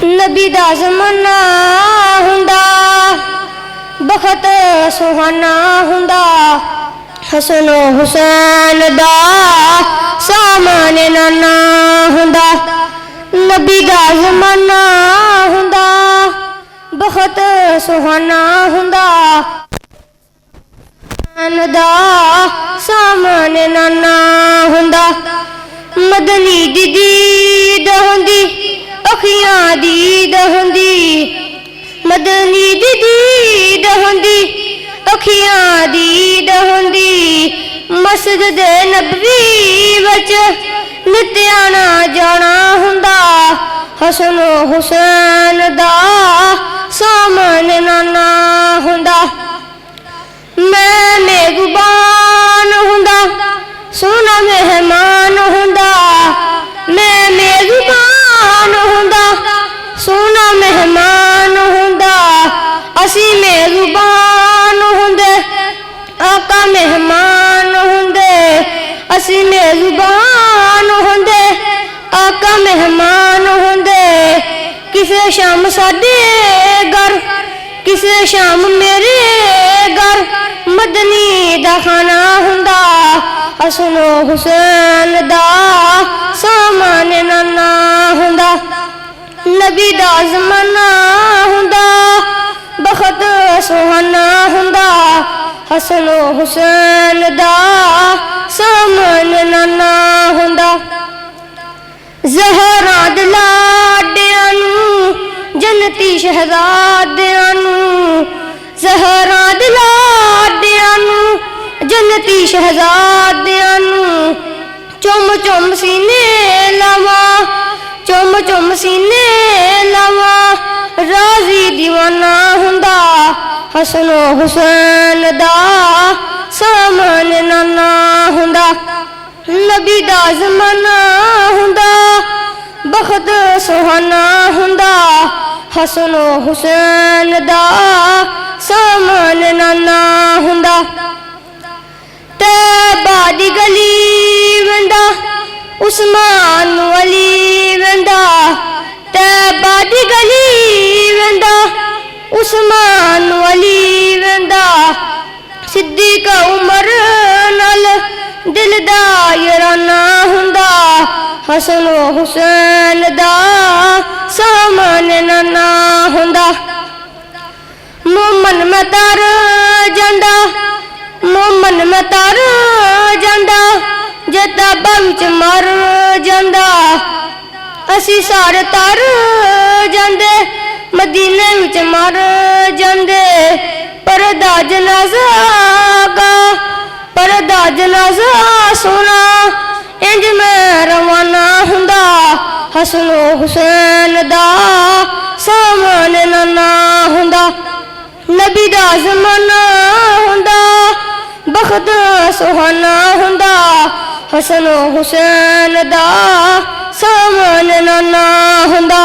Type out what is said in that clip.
नबी दा ज़माना हुंदा बखत सुहाना हुंदा हसन हुसैन दा सामान नाना हुंदा नबी दा ज़माना हुंदा बखत सुहाना हुंदा दा सामान नाना हुंदा मदनी दी दीद हुंदी अखियां दीद हुंदी मदनी दी दीद हुंदी अखियां दीद हुंदी मस्जिद नबवी विच नित आना जाना हुंदा हसन हुसैन दा सामान नाना हुंदा मैं मेज़बान हुंदा सोना मेहमान हुंदा मैं मेज़बान हुंदा सोना मेहमान हुंदा असी मेज़बान हुंदे आका मेहमान हुंदे असी मेज़बान हुंदे आका मेहमान हुंदे किसे शाम साडे घर किसे शाम मेरे घर मदनी दा खाना हुंदा हसन हुसैन दा सामान नाना हुंदा नबी दा ज़माना हुंदा बखत सुहाना हुंदा हसन हुसैन दा सामान नाना हुंदा ज़हरा दे लाडियां नूं जन्नती शहज़ादियां नूं ज़हरा दे लाडियां नूं जन्नती शहज़ादियां नूं चुम चुम सीने लावा चुम चुम सीने लावा राज़ी दीवाना हुंदा हसन हुसैन दा सामान नाना हुंदा नबी दा ज़माना हुंदा बखत सुहाना हुंदा हसन हुसैन दा सामान नाना हुंदा तैबा दी गली वेंदा उस्मान अली वेंदा तैबा दी गली वेंदा उस्मान अली वेंदा सिद्दीक़ उमर नाल दिल दा याराना हुंदा हसन हुसैन दा सामान नाना हुंदा मोमन मैं तर जांदा मोमन मैं तर जांदा जताबा विच मर जांदा असी सारे तर जांदे मदीने विच मर जांदे परदा जनाज़ा गा परदा जनाज़ा सुना इंज मैं रवाना हुंदा हसन हुसैन दा सामान नाना हुंदा नबी दा ज़माना हुंदा बखत सुहाना हुंदा हसन हुसैन दा सामान नाना हुंदा।